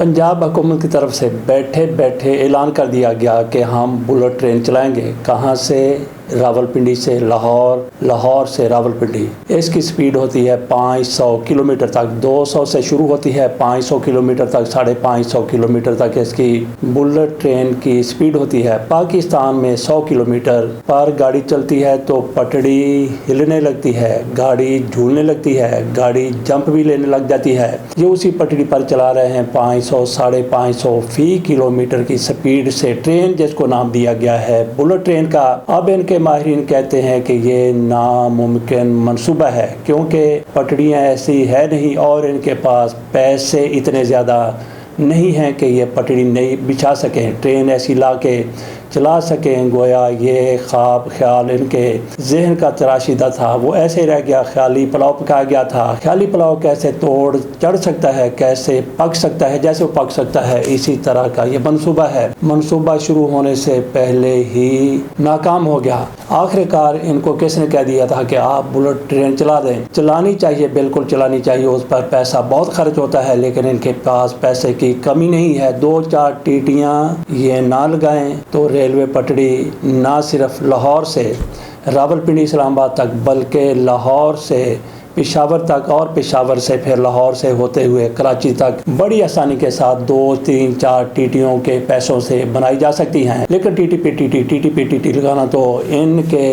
पंजाब हुकूमत की तरफ से बैठे बैठे ऐलान कर दिया गया कि हम बुलेट ट्रेन चलाएंगे। कहाँ से? रावलपिंडी से लाहौर, लाहौर से रावलपिंडी। इसकी स्पीड होती है 500 किलोमीटर तक, 200 से शुरू होती है 500 किलोमीटर तक, 550 किलोमीटर तक इसकी बुलेट ट्रेन की स्पीड होती है। पाकिस्तान में 100 किलोमीटर पर गाड़ी चलती है तो पटड़ी हिलने लगती है, गाड़ी झूलने लगती है, गाड़ी जंप भी लेने लग जाती है। ये उसी पटड़ी पर चला रहे हैं 500, 550 फी किलोमीटर की स्पीड से ट्रेन, जिसको नाम दिया गया है बुलेट ट्रेन का। अब इनके माहिरीन कहते हैं कि ये नामुमकिन मंसूबा है, क्योंकि पटड़ियाँ ऐसी है नहीं और इनके पास पैसे इतने ज़्यादा नहीं हैं कि ये पटड़ी नहीं बिछा सकें, ट्रेन ऐसी ला के चला सकें। गोया ये ख्वाब ख्याल इनके जहन का तराशीदा था, वो ऐसे रह गया, ख्याली पुलाव पकाया गया था। ख्याली पुलाव कैसे तोड़ चढ़ सकता है, कैसे पक सकता है, जैसे वो पक सकता है, इसी तरह का ये मंसूबा है। मंसूबा शुरू होने से पहले ही नाकाम हो गया। आखिरकार इनको किसने कह दिया था कि आप बुलेट ट्रेन चला दें? चलानी चाहिए, बिल्कुल चलानी चाहिए, उस पर पैसा बहुत खर्च होता है, लेकिन इनके पास पैसे की कमी नहीं है। 2-4 टीटियाँ ये ना लगाएं तो रेलवे पटड़ी ना सिर्फ लाहौर से रावलपिंडी इस्लामाबाद तक, बल्कि लाहौर से पेशावर तक और पेशावर से फिर लाहौर से होते हुए कराची तक बड़ी आसानी के साथ 2-3-4 टीटियों के पैसों से बनाई जा सकती हैं। लेकिन टीटी पे टीटी लगाना तो इनके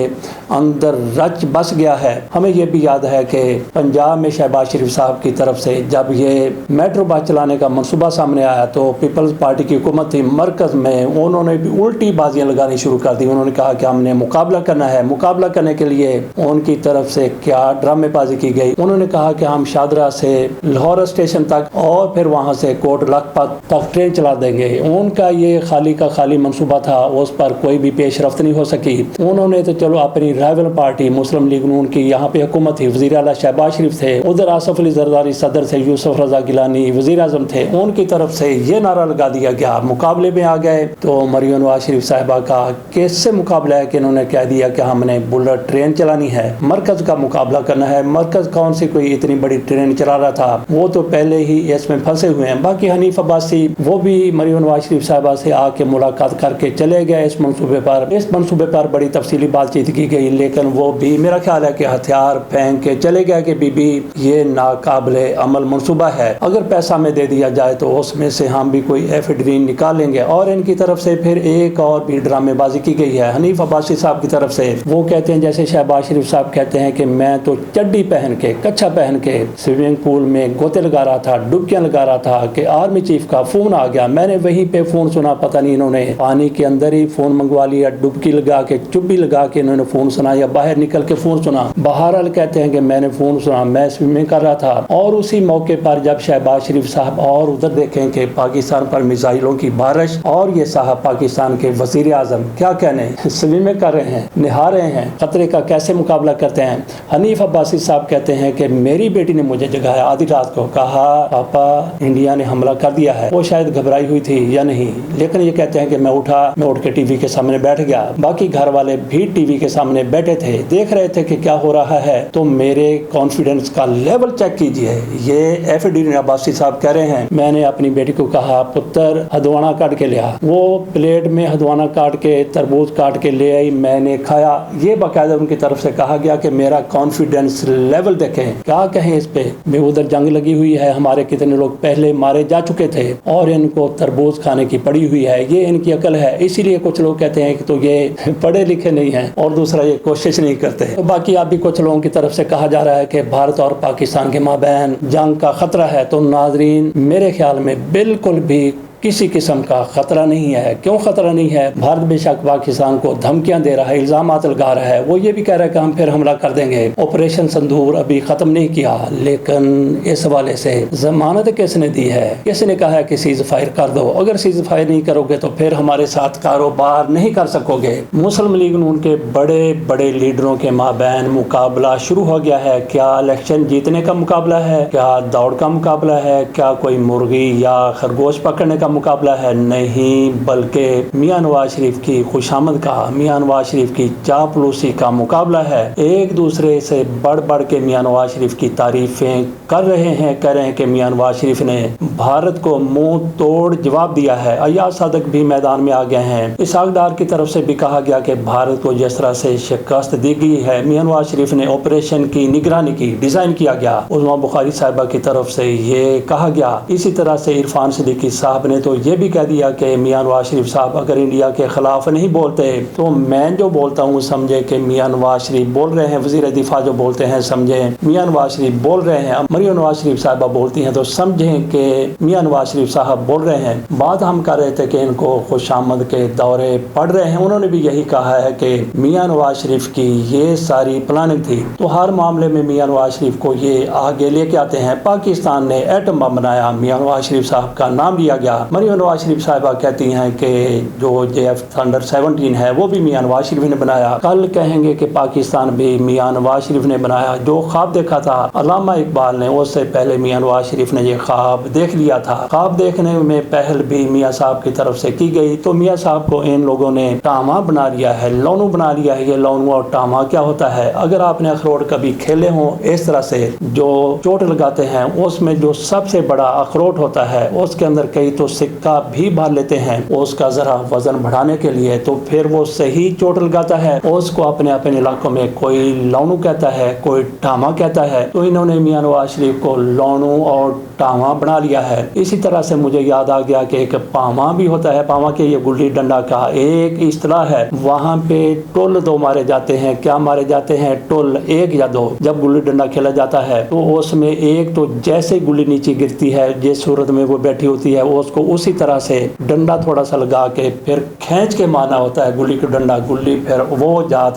अंदर रच बस गया है। हमें यह भी याद है कि पंजाब में शहबाज शरीफ साहब की तरफ से जब ये मेट्रो बस चलाने का मनसूबा सामने आया तो पीपल्स पार्टी की हुकूमत थी मरकज में, उन्होंने भी उल्टी बाजियां लगानी शुरू कर दी। उन्होंने कहा कि हमने मुकाबला करना है। मुकाबला करने के लिए उनकी तरफ से क्या ड्रामेबाजी की गई। उन्होंने कहा कि हम शादरा से लाहौर स्टेशन तक और फिर वहां से कोट लखपत तक ट्रेन चला देंगे। उनका ये खाली का खाली मंसूबा था, उस पर कोई भी पेशरफ्त नहीं हो सकी। उन्होंने तो चलो अपनी राइवल पार्टी मुस्लिम लीग नून की यहाँ पे हुकूमत थी, वज़ीर आला शहबाज शरीफ थे, उधर आसफ अली जरदारी सदर थे, यूसुफ रजा गिलानी वज़ीर आज़म थे, उनकी तरफ से ये नारा लगा दिया गया। मुकाबले में आ गए तो मरियम नवाज शरीफ साहिबा का किससे मुकाबला है कि इन्होंने कह दिया कि हमने बुलेट ट्रेन चलानी है, मरकज का मुकाबला करना है। मरकज कौन सी कोई इतनी बड़ी ट्रेन चला रहा था, वो तो पहले ही इसमें फंसे हुए हैं। बाकी हनीफ अब्बासी वो भी मरियम नवाज शरीफ साहिबा से आके मुलाकात करके चले गए इस मंसूबे पर। इस मंसूबे पर बड़ी तफसीली बातचीत की गई, लेकिन वो भी मेरा ख्याल है कि हथियार फेंक के चले गए कि बीबी ये नाकाबिले अमल मंसूबा है, अगर पैसा में दे दिया जाए तो उसमें से हम भी कोई एफिडरीन निकालेंगे। और इनकी तरफ से फिर एक और भी ड्रामेबाजी की गई है हनीफ अब्बासी साहब की तरफ से। वो कहते हैं जैसे शहबाज शरीफ साहब कहते हैं कि मैं तो चड्डी पहन के कच्छा पहन के स्विमिंग पूल में गोते लगा रहा था, डुबकियां लगा रहा था कि आर्मी चीफ का फोन आ गया। मैंने वहीं पे फोन सुना, पता नहीं इन्होंने पानी के अंदर ही फोन मंगवा लिया, डुबकी लगा के चुप्पी लगा के इन्होंने फोन सुना या बाहर निकल के फोन सुना। बहरहाल कहते हैं कि मैंने फोन सुना, मैं स्विमिंग कर रहा था। और उसी मौके पर जब शहबाज शरीफ साहब और उधर देखें कि पाकिस्तान पर मिसाइलों की बारिश, और ये साहब पाकिस्तान के वजीर आजम क्या कहने स्विमिंग कर रहे हैं, नहा रहे हैं, खतरे का कैसे मुकाबला करते हैं। हनीफ अब्बासी साहब कहते हैं कि मेरी बेटी ने मुझे जगाया आधी रात को, कहा पापा इंडिया ने हमला कर दिया है। वो शायद घबराई हुई थी या नहीं, लेकिन ये कहते हैं कि मैं उठा, मैं उठ के टीवी के सामने बैठ गया। बाकी घर वाले भी टीवी के सामने बैठे थे, देख रहे थे कि क्या हो रहा है। तो मेरे कॉन्फिडेंस का लेवल चेक कीजिए। ये एफडी अब्बासी साहब कह रहे हैं मैंने अपनी बेटी को कहा पुत्र हदवाना काट के लिया, वो प्लेट में हदवाना काट के तरबूज काट के ले आई, मैंने खाया। ये बाकायदा उनकी तरफ से कहा गया कि मेरा कॉन्फिडेंस लेवल देखें। क्या कहें इस पे, मैं उधर जंग लगी हुई है, हमारे कितने लोग पहले मारे जा चुके थे और इनको तरबूज खाने की पड़ी हुई है, ये इनकी अकल है। इसीलिए कुछ लोग कहते हैं कि तो ये पढ़े लिखे नहीं है, और दूसरा ये कोशिश नहीं करते। तो बाकी अभी कुछ लोगों की तरफ से कहा जा रहा है कि भारत और पाकिस्तान के माबैन जंग का खतरा है। तो नाजरीन मेरे ख्याल में बिल्कुल भी किसी किस्म का खतरा नहीं है। क्यों खतरा नहीं है? भारत बेशक पाकिस्तान को धमकियां दे रहा है, इल्जामात लगा रहा है, वो ये भी कह रहा है कि हम फिर हमला कर देंगे। ऑपरेशन संदूर अभी खत्म नहीं किया, लेकिन इस हवाले से जमानत किसने दी है? किसने कहा है कि सीज फायर कर दो? अगर सीज फायर नहीं करोगे तो फिर हमारे साथ कारोबार नहीं कर सकोगे। मुस्लिम लीग नून के बड़े बड़े लीडरों के माबैन मुकाबला शुरू हो गया है। क्या इलेक्शन जीतने का मुकाबला है? क्या दौड़ का मुकाबला है? क्या कोई मुर्गी या खरगोश पकड़ने का کا مقابلہ ہے، نہیں بلکہ میاں نواز شریف کی خوشامد کا، میاں نواز شریف کی چاپلوسی کا مقابلہ ہے۔ ایک دوسرے سے بڑھ بڑھ کے میاں نواز شریف کی تعریفیں کر رہے ہیں، کہہ رہے ہیں کہ میاں نواز شریف نے بھارت کو منہ توڑ جواب دیا ہے۔ ایاز صادق بھی میدان میں آ گئے ہیں۔ اسحاق ڈار کی طرف سے بھی کہا گیا کہ بھارت کو جس طرح سے شکست دی گئی ہے، میاں نواز شریف نے آپریشن کی نگرانی کی، ڈیزائن کیا گیا۔ عظمیٰ بخاری صاحبہ کی طرف سے یہ کہا گیا۔ اسی طرح سے عرفان صدیقی صاحب نے تو یہ بھی کہہ دیا کہ میاں نواز شریف صاحب اگر انڈیا کے خلاف نہیں بولتے تو میں جو بولتا ہوں سمجھے کہ میاں نواز شریف بول رہے ہیں، وزیر دفاع جو بولتے ہیں سمجھیں میاں نواز شریف بول رہے ہیں، مریم نواز شریف صاحبہ بولتی ہیں تو سمجھیں کہ میاں نواز شریف صاحب بول رہے ہیں۔ بات ہم کر رہے تھے کہ ان کو خوش آمد کے دورے پڑ رہے ہیں، انہوں نے بھی یہی کہا ہے کہ میاں نواز شریف کی یہ ساری پلاننگ تھی۔ تو ہر معاملے میں میاں نواز شریف کو یہ آگے لے کے آتے ہیں۔ پاکستان نے ایٹم بم بنایا، میاں نواز شریف صاحب کا نام لیا گیا۔ مریم نواز شریف صاحبہ کہتی ہیں کہ جو JF Thunder 17 ہے وہ بھی میاں نواز شریف نے بنایا۔ کل کہیں گے کہ پاکستان بھی میاں نواز شریف نے بنایا۔ جو خواب دیکھا تھا علامہ اقبال نے، اس سے پہلے میاں نواز شریف نے یہ خواب دیکھ لیا تھا۔ خواب دیکھنے میں پہل بھی میاں صاحب کی طرف سے کی گئی تو میاں صاحب کو ان لوگوں نے ٹاما بنا لیا ہے، لونو بنا لیا ہے۔ یہ لونو اور ٹاما کیا ہوتا ہے؟ اگر آپ نے اخروٹ کبھی کھیلے ہوں اس طرح سے جو چوٹ لگاتے ہیں، اس میں جو سب سے بڑا اخروٹ ہوتا ہے اس کے اندر کئی تو سکہ بھی بھر لیتے ہیں اس کا ذرا وزن بڑھانے کے لیے، تو پھر وہ صحیح چوٹ لگاتا ہے۔ اس کو اپنے علاقوں میں کوئی لونو کہتا ہے، کوئی ٹاما کہتا ہے۔ تو انہوں نے میاں نواز شریف کو لونو اور ٹاما بنا لیا ہے۔ اسی طرح سے مجھے یاد آ گیا کہ ایک پاما بھی ہوتا ہے، پاما کے یہ گلی ڈنڈا کا ایک اصطلاح ہے۔ وہاں پہ ٹول دو مارے جاتے ہیں، کیا مارے جاتے ہیں؟ ٹول ایک یا دو۔ جب گلی ڈنڈا کھیلا جاتا ہے تو اس میں ایک تو جیسے گلی نیچے گرتی ہے جس صورت میں وہ بیٹھی ہوتی ہے اس کو اسی طرح سے ڈنڈا تھوڑا سا لگا کے پھر کھینچ کے مارنا ہوتا ہے گلی کا ڈنڈا۔ گلی پھر وہ جا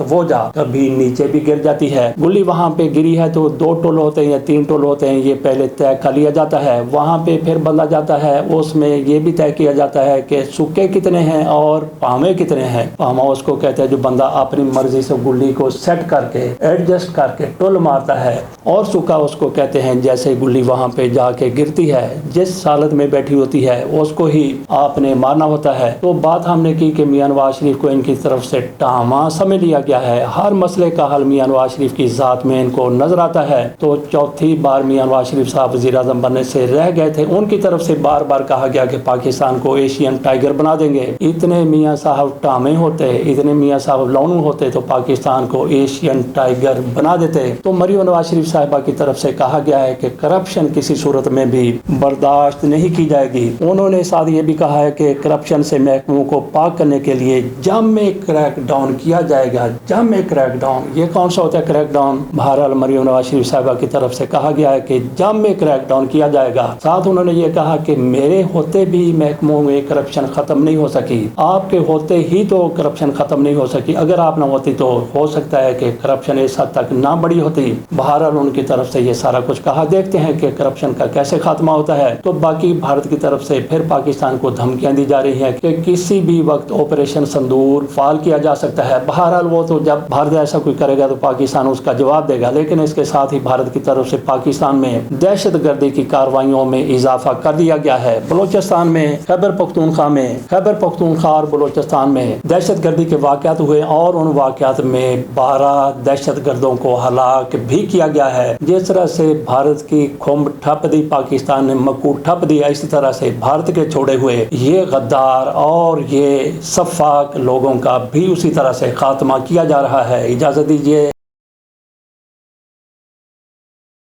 کبھی نیچے بھی گر جاتی ہے۔ گلی وہاں پہ گری ہے تو 2 ٹول ہوتے ہیں یا 3 ٹول ہوتے ہیں، یہ پہلے طے کر لیا جاتا ہے۔ وہاں پہ پھر بدلا جاتا ہے، اس میں یہ بھی طے کیا جاتا ہے کہ سکے کتنے ہیں اور پامے کتنے ہیں۔ پاما اس کو کہتے ہیں جو بندہ اپنی مرضی سے گلی کو سیٹ کر کے ایڈجسٹ کر کے ٹول مارتا ہے، اور سکا اس کو کہتے ہیں جیسے گلی وہاں پہ جا کے گرتی ہے، جس حالت میں بیٹھی ہوتی ہے اس کو ہی آپ نے مارنا ہوتا ہے۔ تو بات ہم نے کی کہ میاں نواز شریف کو ان کی طرف سے ٹاما سمجھ لیا گیا ہے۔ ہر مسئلے کا حل میاں نواز شریف کی ذات میں ان کو نظر آتا ہے۔ تو چوتھی بار میاں نواز شریف صاحب وزیر اعظم بننے سے رہ گئے تھے، ان کی طرف سے بار بار کہا گیا کہ پاکستان کو ایشین ٹائگر بنا دیں گے۔ اتنے میاں صاحب ٹامے ہوتے، اتنے میاں صاحب لونو ہوتے تو پاکستان کو ایشین ٹائگر بنا دیتے۔ تو مریم نواز شریف صاحبہ کی طرف سے کہا گیا ہے کہ کرپشن کسی صورت میں بھی برداشت نہیں کی جائے گی۔ انہوں نے ساتھ یہ بھی کہا ہے کہ کرپشن سے محکموں کو پاک کرنے کے لیے جامع کریک ڈاؤن کیا جائے گا۔ جامع کریک ڈاؤن یہ کون سا ہوتا ہے کریک ڈاؤن؟ بہرحال مریم نواز شریف صاحبہ کی طرف سے کہا گیا ہے کہ جامع کریک ڈاؤن کیا جائے گا۔ ساتھ انہوں نے یہ کہا کہ میرے ہوتے بھی محکموں میں کرپشن ختم نہیں ہو سکی، آپ کے ہوتے ہی تو کرپشن ختم نہیں ہو سکی، اگر آپ نہ ہوتی تو ہو سکتا ہے کہ کرپشن اس حد تک نہ بڑی ہوتی۔ بہرحال ان کی طرف سے یہ سارا کچھ کہا۔ دیکھتے ہیں کہ کرپشن کا کیسے خاتمہ ہوتا ہے۔ تو باقی بھارت کی طرف سے پھر پاکستان کو دھمکیاں دی جا رہی ہیں کہ کسی بھی وقت آپریشن سندور فعال کیا جا سکتا ہے۔ بہرحال وہ تو جب بھارت ایسا کوئی کرے گا تو پاکستان اس کا جواب دے گا، لیکن اس کے ساتھ ہی بھارت کی طرف سے پاکستان میں دہشت گردی کی کارروائیوں میں اضافہ کر دیا گیا ہے۔ بلوچستان میں خیبر پختونخوا اور بلوچستان میں دہشت گردی کے واقعات ہوئے اور ان واقعات میں 12 دہشت گردوں کو ہلاک بھی کیا گیا ہے۔ جس طرح سے بھارت کی کھمب ٹھپ دی، پاکستان نے مکو ٹھپ دیا، اسی طرح سے بھارت کے چھوڑے ہوئے یہ غدار اور یہ سفاک لوگوں کا بھی اسی طرح سے خاتمہ کیا جا رہا ہے۔ اجازت دیجیے